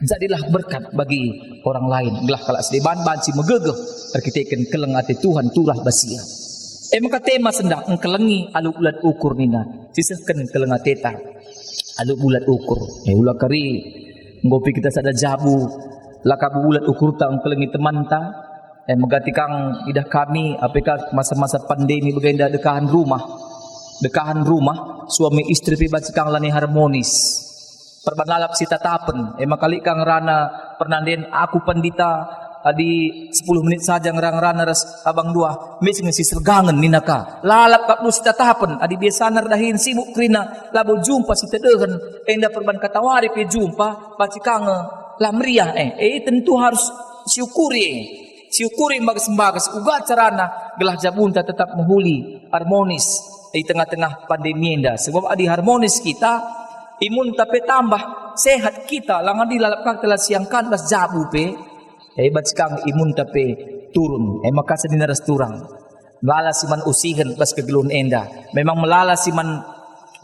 Jadilah berkat bagi orang lain. Gelah kalak sedeban banci megegeh arkiteken keleng ate Tuhan turah basia. Maka tema sendak engkelengi alu ulat ukur nina. Sisahkan keleng ateta alu ulat ukur. Ulah kari ngopi kita sada jabu laka bulat ukur ta engkelengi teman ta. Megati kang idah kami apakah masa-masa pandemi begenda dekahan rumah suami istri pibat kang lani harmonis perbanalap si tatapen makali kang rana pernanden aku pandita adi 10 menit saja ngerang rana ras abang dua mesing si sergangan ninaka lalap kap si tatapen adi biasa nardahin sibuk krina labo jumpa si tedehen enda perban katawari pe jumpa paci kang lamriah tentu harus syukuri bagas-bagas uga carana gelah jabunta tetap menghuli harmonis di tengah-tengah pandemi enda sebab adi harmonis kita imun tapi tambah sehat kita langan dilalap kang telah siangkan bas jabu pe bat sekang imun tapi turun maka sedina resturang melala siman usihan bas kegelun enda memang melala siman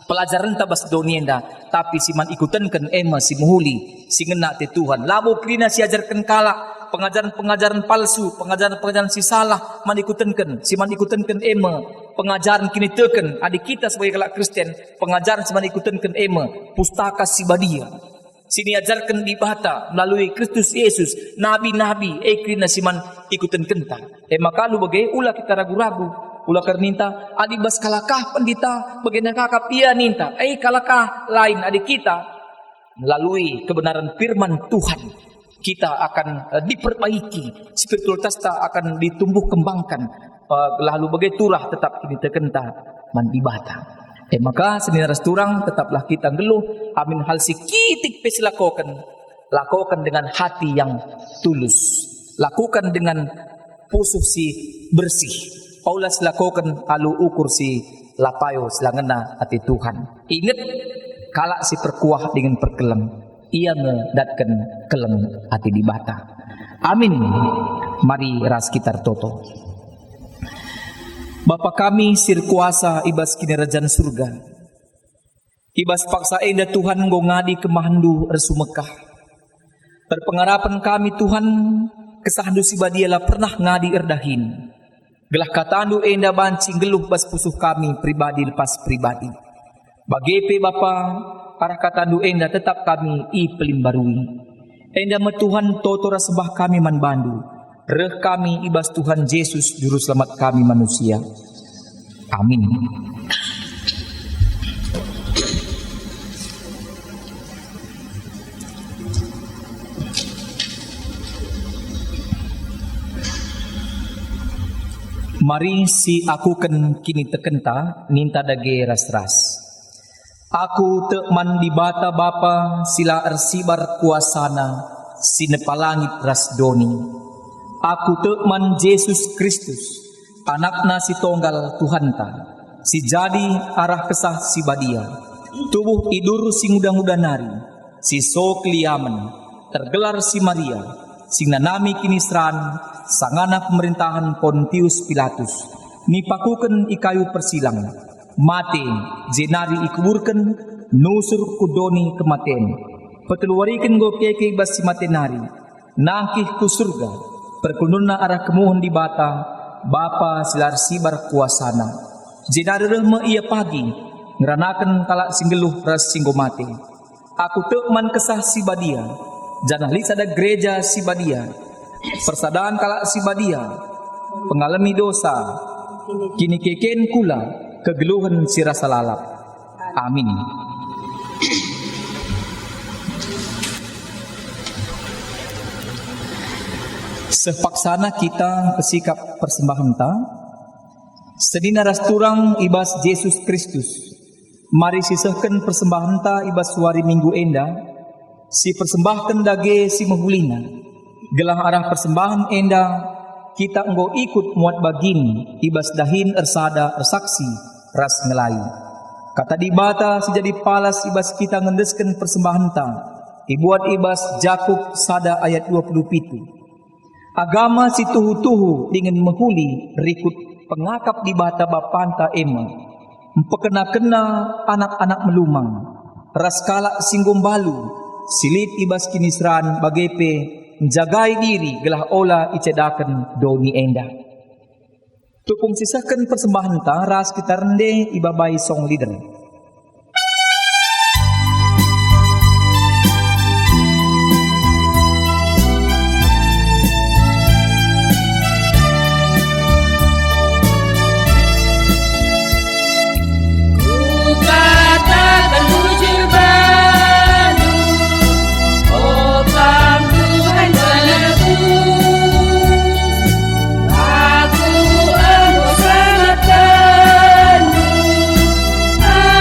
pelajaran tabas dunia enda tapi siman ikutankan si muhuli si ngena te Tuhan labo krina si ajarkan kala pengajaran palsu, pengajaran si salah manikutankan, si manikutankan pengajaran kini teken adik kita sebagai kalak Kristen, pengajaran si manikutankan pustaka si badia. Sini ajarkan di bata melalui Kristus Yesus, nabi-nabi, krina si man ikutan kenta. Maka lu bagai ulah kita ragu-ragu, ulah kerninta, adik bas kalakah pendita, bagian kakap ia ninta, kalakah lain adik kita melalui kebenaran firman Tuhan. kita akan diperbaiki, spiritualitas kita akan ditumbuh kembangkan, lalu bagai turah tetap kini terkenta mandi bata. Maka senira turang tetaplah kita ngeluh, amin hal si kitik pes lakukan dengan hati yang tulus, lakukan dengan pusuh si bersih. Paulas lakukan alu ukur si lapayo selangena hati Tuhan. Ingat kalak si perkuah dengan perkeleng, ia ngedatkan keleng hati di bata. Amin. Mari ras kita toto. Bapa kami sir kuasa ibas kinerajan surga, ibas paksa enda Tuhan nggo ngadi kemahandu resu Mekah. Berpengarapan kami Tuhan kesahandu si badialah pernah ngadi erdahin. Gelah katandu enda banci geluh bas pusuh kami pribadi lepas pribadi. Bagepe Bapa arah katandu enda tetap kami i pelimbarui. Enda metuhan toto rasebah kami manbandu. Reh kami ibas Tuhan Yesus juru selamat kami manusia. Amin. Mari si aku kini tekenta ninta dage ras-ras. Aku tekman di bata Bapa sila ersibar kuasana sinepalangit ras doni. Aku tekman Yesus Kristus, anakna si tonggal Tuhanta, si jadi arah kesah si badia, tubuh idur si muda-muda nari, si sok liamen, tergelar si Maria, si nanami kinisran, sangana pemerintahan Pontius Pilatus, nipakuken ikayu persilang, mate jenari ikuburken, nusur kudoni kematen, peteluariken go keke bas si matenari, nangkih ku surga, perkununna arah kemuhun di bata, Bapa silar sibar kuasana. Jenari rehme ia pagi, ngeranakan kalak singgeluh ras singgo mate. Aku tekman kesah si badia, janah lisada gereja si badia, persadaan kalak si badia, pengalami dosa, kini keken kula, kegeluhan si rasa lalap. Amin. Sepaksana kita bersikap persembahan ta, sedina ras turang ibas Yesus Kristus. Mari sisahkan persembahan ta ibas suari minggu enda, si persembahkan dage si mahulina. Gelang arah persembahan enda, kita enggo ikut muat bagin ibas dahin ersada ersaksi ras ngelayu. Kata di bata si jadi palas ibas kita ngendeskan persembahan ta, ibuat ibas Jakub sada ayat 27. Agama si tuhu-tuhu dengan menghuli rikut pengakap di bata bapanta ema, empekena-kena anak-anak melumang, raskalak singgombalu, silit ibas kinisran bagepe, menjagai diri gelah ola icedakan doni enda. Tupung sisakan persembahan ta ras kita rende ibabai song leader. Aku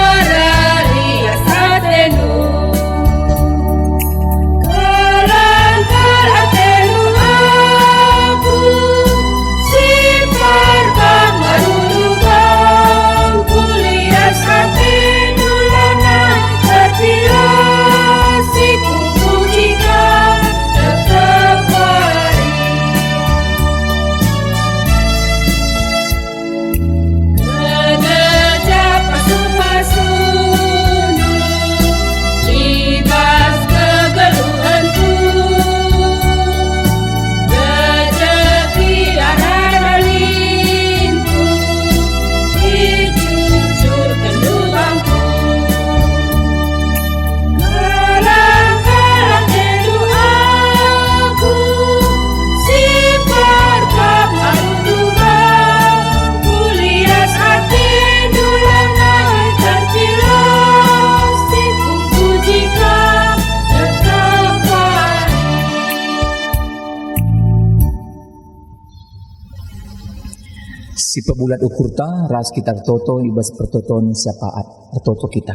Si pebulat ukurta ras kita toto ibas pertoton siapaat toto kita.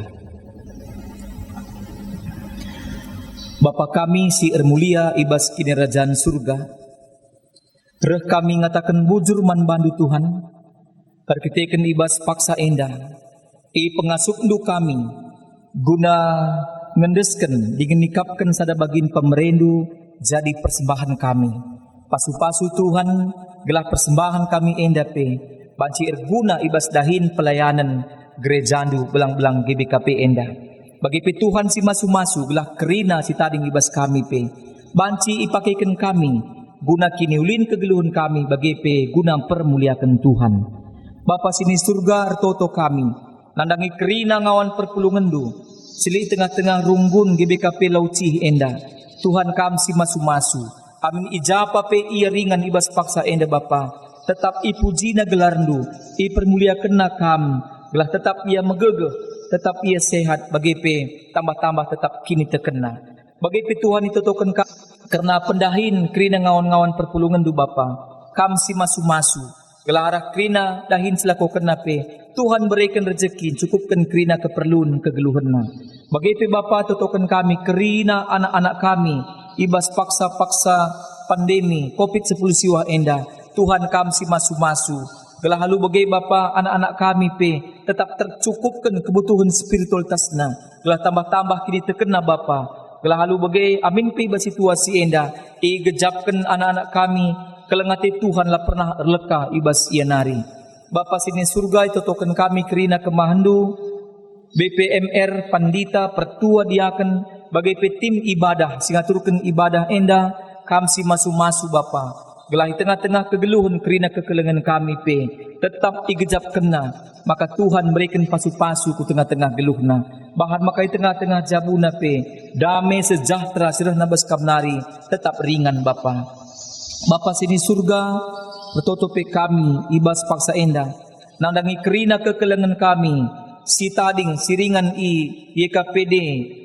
Bapa kami si ermulia ibas kinerajan surga. Reh kami ngatakan bujur man bandu Tuhan. Perkiteken ibas paksa endah. I pengasup ndu kami guna ngendesken digenikapkan sada bagin pemerendu jadi persembahan kami. Pasu-pasu Tuhan gelah persembahan kami endape banci erguna ibas dahin pelayanan gerejandu belang-belang GBKP endah. Bagi pe Tuhan si masu-masu gelah kerina si tading ibas kami pe banci ipakaikan kami guna kiniulin kegeluhan kami bagi pe guna permuliakan Tuhan. Bapa sini surga ertoto kami nandangi kerina ngawan perpulungandu sili tengah-tengah runggun GBKP Lauci endah. Tuhan kam si masu-masu amin ijapa pe ia ringan ibas paksa enda Bapa tetap ipuji na gelarndu i permuliakan kam gelah tetap ia megegeh tetap ia sehat bagi pe tambah-tambah tetap kini terkena bagi pe Tuhan itu token karena pendahin kerina ngawan-ngawan perpulungan du Bapa kam si masu-masu gelah arah kerina dahin selaku kena pe Tuhan berikan rezeki cukupkan kerina keperluan kegeluhanna bagi pe Bapa totokan kami kerina anak-anak kami ibas paksa-paksa pandemi COVID-10 siwa enda Tuhan kami si masu-masu gelah halu bagai Bapa anak-anak kami pe tetap tercukupkan kebutuhan spiritual tasna gelah tambah-tambah kini terkena Bapa gelah halu bagai amin pe ibas situasi enda gejapkan anak-anak kami kelengati Tuhan lah pernah leka ibas ia nari Bapa sini surga itu token kami kerina kemahandu BPMR pandita pertua diaken bagai pe tim ibadah singaturkan ibadah enda kami si masu-masu Bapa gelah di tengah-tengah kegeluhan kerina kekelengan kami pe tetap igejap kena maka Tuhan berikan pasu-pasu ku tengah-tengah geluhna bahan maka di tengah-tengah jabuna pe damai sejahtera sirah nabas kamnari tetap ringan Bapa sini surga bertoto pe kami ibas paksa enda nandangi kerina kekelengan kami si tading siringan YKPD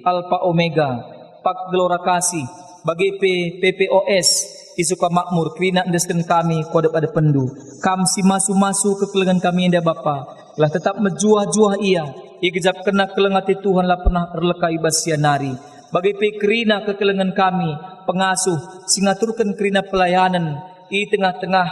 Alpha Omega Pak Gelora Kasih bagi PPOS isuka makmur kerina endeskan kami kodep ada pendu kam si masu-masu kekelengan kami enda Bapa lah tetap menjuah-juah ia kejap kena kelengati Tuhan lah pernah erleka ibas sianari bagi pe kerina kekelengan kami pengasuh singaturkan kerina pelayanan i tengah-tengah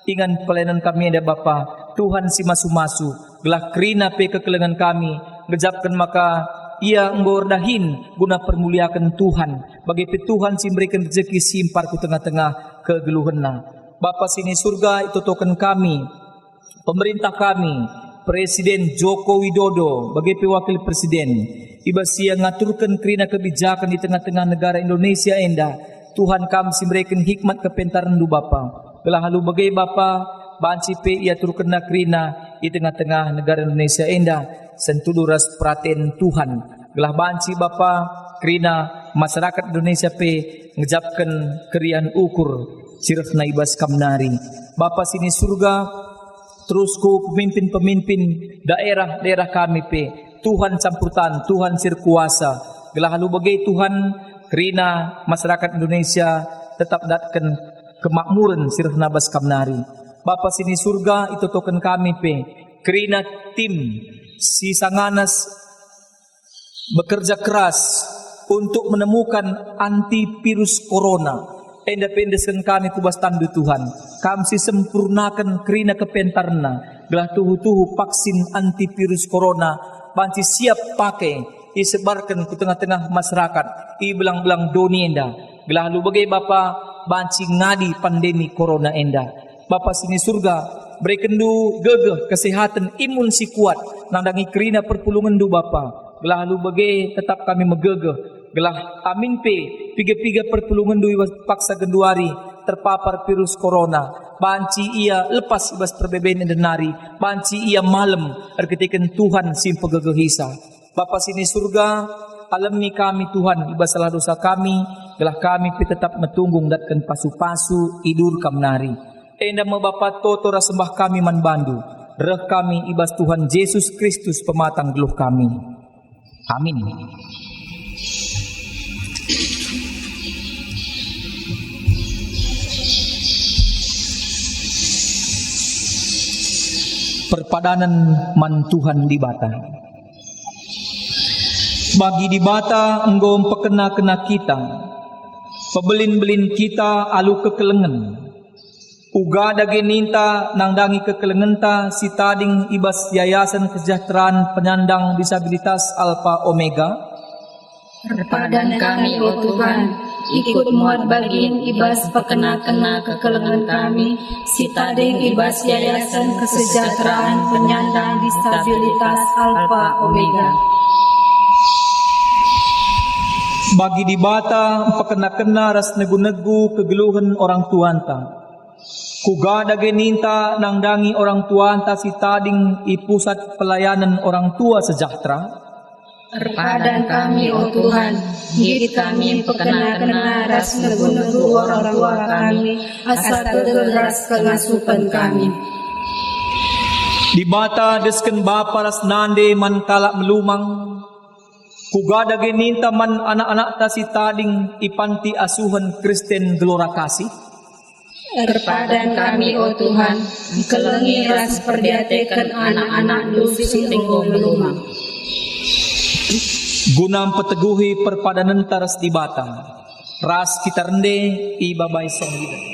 ingan pelayanan kami enda Bapa Tuhan si masu-masu gelah kerina pe kekelengan kami ngejapkan maka ia ngordahin guna permuliakan Tuhan bagi pe Tuhan si berikan rezeki simpar ku tengah-tengah kegeluhanna Bapa sini surga itu token kami pemerintah kami Presiden Joko Widodo bagi pe wakil presiden ibas ia ngaturkan kerina kebijakan di tengah-tengah negara Indonesia enda Tuhan kami si berikan hikmat kepentaran du Bapa gelah halu bagi Bapa banci pe ia turkena kerina di tengah-tengah negara Indonesia enda sentudu ras praten Tuhan gelah banci Bapa kerina masyarakat Indonesia pe ngejapkan kerian ukur sirafna ibas kamnari Bapa sini surga terusku pemimpin-pemimpin daerah-daerah kami pe Tuhan campurtan Tuhan sirkuasa gelah halu bagai Tuhan kerina masyarakat Indonesia tetap datkan kemakmuran sirafna bas kamnari Bapa sini surga itu token kami pe kerina tim si Sanganas bekerja keras untuk menemukan antivirus corona endapendeskan kami kubas tandu Tuhan kami si sempurnakan kerina kepentarna gelah tuhu-tuhu vaksin antivirus corona banci siap pakai disebarkan ke tengah-tengah masyarakat i belang-belang doni enda gelah lu bagai Bapa banci ngadi pandemi corona enda Bapa sini surga berikan du gegeh kesehatan imun si kuat nandangi kerina perpulungan du Bapa gelah lu bagai tetap kami megegeh gelah amin pe piga-piga perpulungan du paksa genduari terpapar virus corona banci ia lepas ibas perbeben denari banci ia malam erketikan Tuhan sim pegegeh hisa Bapa sini surga alami kami Tuhan ibas salah dosa kami gelah kami pe tetap metunggung datkan pasu-pasu idur kamnari enda Bapa toto rasembah kami man bandu reh kami ibas Tuhan Yesus Kristus pematang geluh kami amin perpadanan man Tuhan di bata. Bagi di bata engkau pekena-kena kita, pebelin-belin kita alu kekelengen. Uga dage ninta nangdangi kekelengenta si tading ibas Yayasan Kesejahteraan Penyandang Disabilitas Alfa Omega. Perpadan kami, O Tuhan, ikut muat bagin ibas pekena-kena kekelengan kami, si tading ibas Yayasan Kesejahteraan Penyandang Disabilitas Alfa Omega. Bagi di bata pekena-kena ras negu-negu kegeluhan orang tuanta. Kuga dage ninta nangdangi orang tuanta si tading i pusat pelayanan orang tua sejahtera. Perpadan kami, O Tuhan, gigit kami pekena-kena ras negu-negu orang tua kami, asal kegeras kengasupan kami. Di bata desken bapa ras nande man kalak melumang. Kuga dage ninta man anak-anak ta si tading ipanti asuhan Kristen Gelora Kasih. Perpadan kami, O Tuhan, kelengi ras perdiatekan anak-anak dusun tinggo melumang. Guna peteguhi perpadanan taras di bata, ras kita rende ibabai songgida.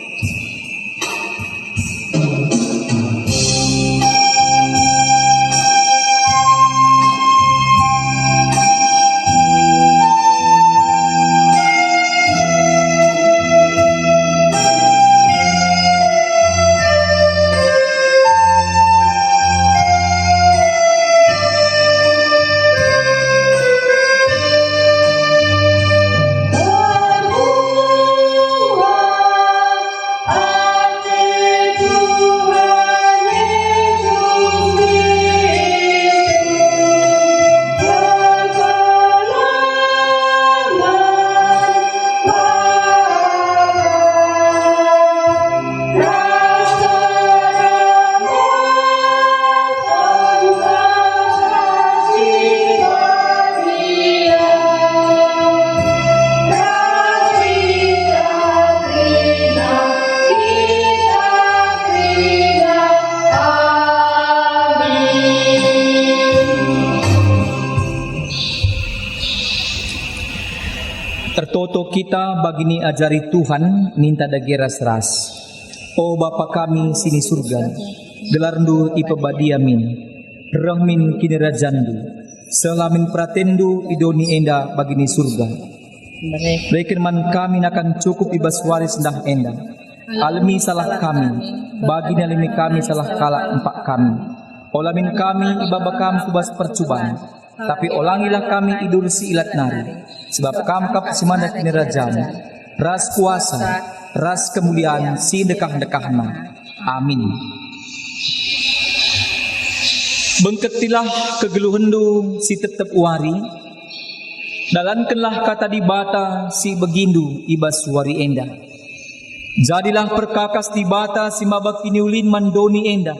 Tertoto kita bagini ajari Tuhan ninta dage ras-ras. O Bapa kami sini surga, gelarndu ipebadiamin, rahmin kini rajandu, selamin pratendu idoni enda bagini surga. Berikan man kami nakan cukup ibas waris dah enda. Almi salah kami, bagi alimi kami salah kalak empak kami. Olamin kami ibabakam subas percubaan, tapi olangilah kami idur si ilat nari. Sebab kamkap semana kini rajam, ras kuasa, ras kemuliaan si dekah-dekahna. Amin. Bengketilah kegeluhendu si tetep wari, dalankanlah kata di bata si begindu ibas wari enda. Jadilah perkakas di bata si mabak kiniulin mandoni enda.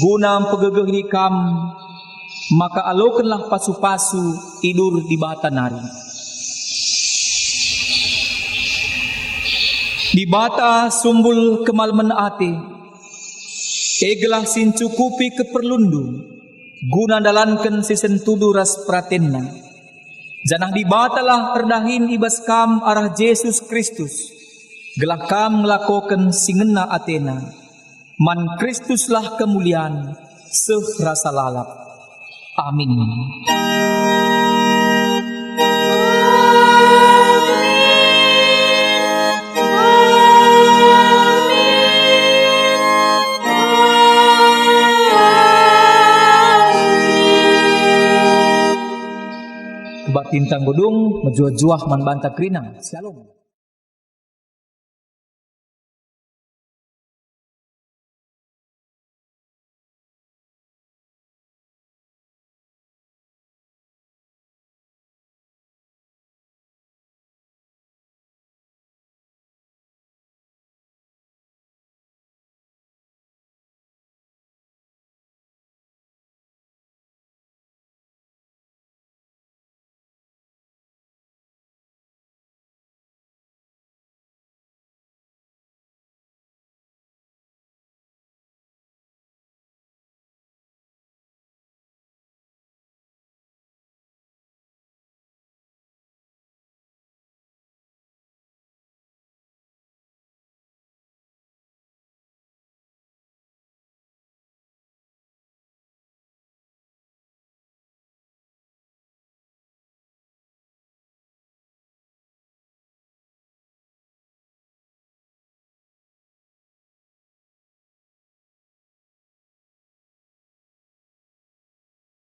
Guna pegegeh di kam, maka alokanlah pasu-pasu tidur di bata nari. Di bata sumbul kemalmen ate, egelah sin cukupi keperlundu, guna dalankan sisentudu ras pratenna. Janah di batalah erdahin ibas kam arah Yesus Kristus, gelah kam ngelakokan singena atena, man Kristuslah kemuliaan serasa lalap. Amin. Kebak tintang gedung, menjuah-juah man banta kerinang. Shalom.